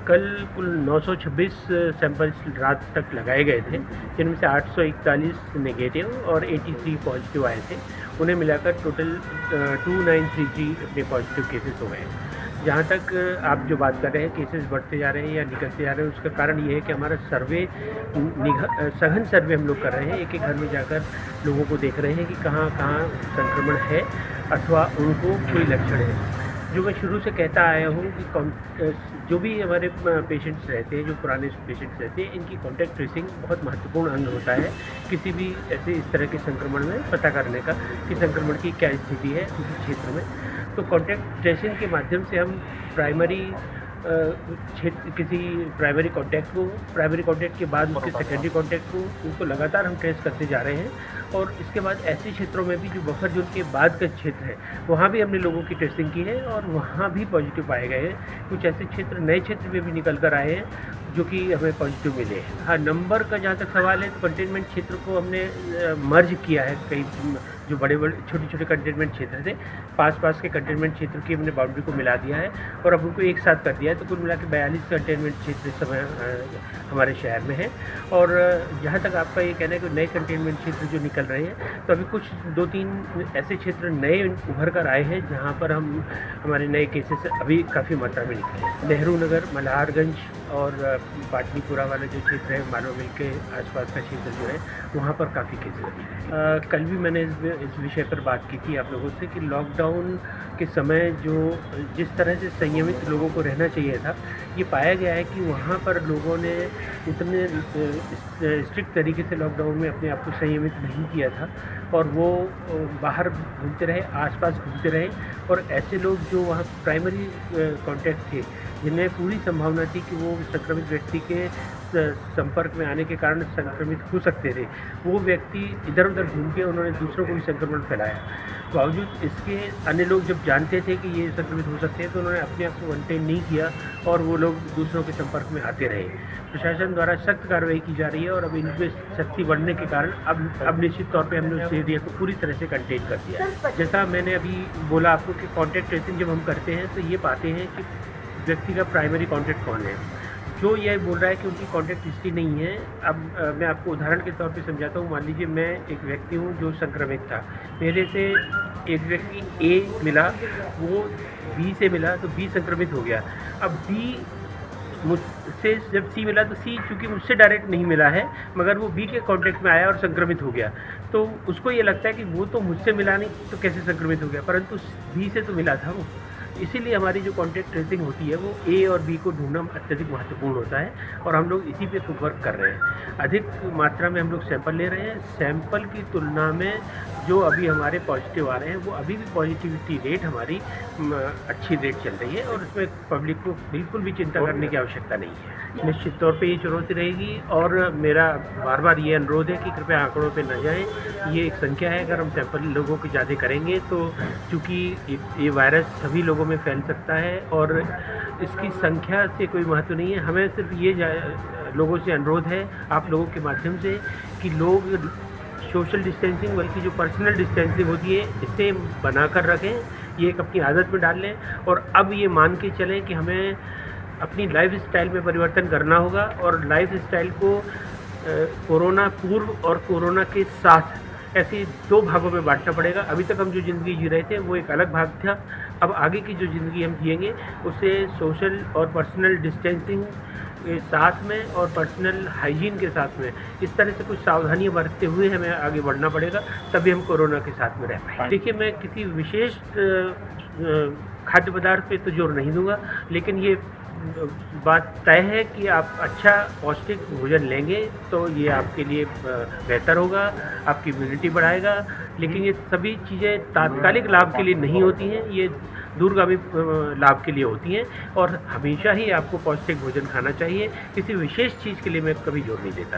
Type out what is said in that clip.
कल कुल 926 सैंपल्स रात तक लगाए गए थे, जिनमें से 841 नेगेटिव और 83 पॉजिटिव आए थे। उन्हें मिलाकर टोटल 2933 अपने पॉजिटिव केसेस हो गए हैं। जहाँ तक आप जो बात कर रहे हैं केसेस बढ़ते जा रहे हैं या निकलते जा रहे हैं, उसका कारण ये है कि हमारा सर्वे सघन सर्वे हम लोग कर रहे हैं। एक एक घर में जाकर लोगों को देख रहे हैं कि कहाँ कहाँ संक्रमण है अथवा उनको कोई लक्षण है। जो मैं शुरू से कहता आया हूँ कि जो भी हमारे पेशेंट्स रहते हैं, जो पुराने पेशेंट्स रहते हैं, इनकी कॉन्टैक्ट ट्रेसिंग बहुत महत्वपूर्ण अंग होता है किसी भी ऐसे इस तरह के संक्रमण में पता करने का कि संक्रमण की क्या स्थिति है उस क्षेत्र में। तो कॉन्टैक्ट ट्रेसिंग के माध्यम से हम प्राइमरी क्षेत्र किसी प्राइमरी कॉन्टैक्ट के बाद उसके सेकेंडरी कॉन्टैक्ट को उनको लगातार हम ट्रेस करते जा रहे हैं। और इसके बाद ऐसे क्षेत्रों में भी जो बफर जोन के बाद का क्षेत्र है वहाँ भी हमने लोगों की टेस्टिंग की है और वहाँ भी पॉजिटिव पाए गए हैं। कुछ ऐसे क्षेत्र नए क्षेत्र में भी निकल कर आए हैं जो कि हमें पॉजिटिव मिले हैं। हाँ, नंबर का जहाँ तक सवाल है तो कंटेनमेंट क्षेत्र को हमने मर्ज किया है। कई जो बड़े छोटे छोटे कंटेनमेंट क्षेत्र थे, पास के कंटेनमेंट क्षेत्र की हमने बाउंड्री को मिला दिया है और अब उनको एक साथ कर दिया है। तो कुल मिला के 42 कंटेनमेंट क्षेत्र इस समय हमारे शहर में है। और जहाँ तक आपका ये कहना है कि नए कंटेनमेंट क्षेत्र जो निकल रहे हैं, तो अभी कुछ 2-3 ऐसे क्षेत्र नए उभर कर आए हैं जहाँ पर हमारे नए केसेस अभी काफ़ी मात्रा में निकले हैं। नेहरू नगर, मल्हारगंज और पाटनीपुरा वाला जो क्षेत्र है, मानव मिल के आसपास का क्षेत्र जो है, वहाँ पर काफ़ी केसेस कल भी मैंने इस विषय पर बात की थी आप लोगों से कि लॉकडाउन के समय जिस तरह से संयमित लोगों को रहना चाहिए था, ये पाया गया है कि वहाँ पर लोगों ने उतने स्ट्रिक्ट तरीके से लॉकडाउन में अपने आप को संयमित नहीं किया था और वो बाहर घूमते रहे, आसपास घूमते रहे। और ऐसे लोग जो वहाँ प्राइमरी कॉन्टैक्ट थे, जिन्हें पूरी संभावना थी कि वो संक्रमित व्यक्ति के संपर्क में आने के कारण संक्रमित हो सकते थे, वो व्यक्ति इधर उधर घूम के उन्होंने दूसरों को भी संक्रमण फैलाया। बावजूद इसके अन्य लोग जब जानते थे कि ये संक्रमित हो सकते हैं तो उन्होंने अपने आप को कंटेन नहीं किया और वो लोग दूसरों के संपर्क में आते रहे। प्रशासन द्वारा सख्त कार्रवाई की जा रही है और अब इनमें सख्ती बढ़ने के कारण अब निश्चित तौर पे हमने उस एरिया को पूरी तरह से कंटेन कर दिया है। जैसा मैंने अभी बोला आपको कि कॉन्टैक्ट ट्रेसिंग जब हम करते हैं तो ये पाते हैं कि व्यक्ति का प्राइमरी कॉन्टैक्ट कौन है। जो ये बोल रहा है कि उनकी कॉन्टैक्ट हिस्ट्री नहीं है, अब मैं आपको उदाहरण के तौर पे समझाता हूँ। मान लीजिए मैं एक व्यक्ति हूँ जो संक्रमित था, मेरे से एक व्यक्ति ए मिला, वो बी से मिला तो बी संक्रमित हो गया। अब बी मुझसे जब सी मिला तो सी चूँकि मुझसे डायरेक्ट नहीं मिला है मगर वो बी के कॉन्टैक्ट में आया और संक्रमित हो गया, तो उसको ये लगता है कि वो तो मुझसे मिला नहीं तो कैसे संक्रमित हो गया, परंतु बी से तो मिला था वो। इसीलिए हमारी जो कॉन्टैक्ट ट्रेसिंग होती है वो ए और बी को ढूंढना अत्यधिक महत्वपूर्ण होता है और हम लोग इसी पे वर्क कर रहे हैं। अधिक मात्रा में हम लोग सैंपल ले रहे हैं। सैंपल की तुलना में जो अभी हमारे पॉजिटिव आ रहे हैं वो अभी भी पॉजिटिविटी रेट हमारी अच्छी रेट चल रही है और उसमें पब्लिक को बिल्कुल भी चिंता करने की आवश्यकता नहीं है। निश्चित तौर पे ये चुनौती रहेगी और मेरा बार बार ये अनुरोध है कि कृपया आंकड़ों पे न जाएं। ये एक संख्या है, अगर हम सैंपल लोगों की ज़्यादा करेंगे तो चूँकि ये वायरस सभी लोगों में फैल सकता है और इसकी संख्या से कोई महत्व नहीं है। हमें सिर्फ ये लोगों से अनुरोध है आप लोगों के माध्यम से कि लोग सोशल डिस्टेंसिंग बल्कि जो पर्सनल डिस्टेंसिंग होती है इसे बनाकर रखें, ये एक अपनी आदत में डाल लें और अब ये मान के चलें कि हमें अपनी लाइफ स्टाइल में परिवर्तन करना होगा और लाइफ स्टाइल को कोरोना पूर्व और कोरोना के साथ ऐसे 2 भागों में बांटना पड़ेगा। अभी तक हम जो ज़िंदगी जी रहे थे वो एक अलग भाग था, अब आगे की जो ज़िंदगी हम जिएंगे उसे सोशल और पर्सनल डिस्टेंसिंग के साथ में और पर्सनल हाइजीन के साथ में इस तरह से कुछ सावधानियां बरतते हुए हमें आगे बढ़ना पड़ेगा, तभी हम कोरोना के साथ में रह पाएंगे। देखिए, मैं किसी विशेष खाद्य पदार्थ पे तो जोर नहीं दूंगा, लेकिन ये बात तय है कि आप अच्छा पौष्टिक भोजन लेंगे तो ये आपके लिए बेहतर होगा, आपकी इम्यूनिटी बढ़ाएगा। लेकिन ये सभी चीज़ें तात्कालिक लाभ के लिए नहीं होती हैं, ये दूरगामी लाभ के लिए होती हैं और हमेशा ही आपको पौष्टिक भोजन खाना चाहिए। किसी विशेष चीज़ के लिए मैं कभी जोर नहीं देता।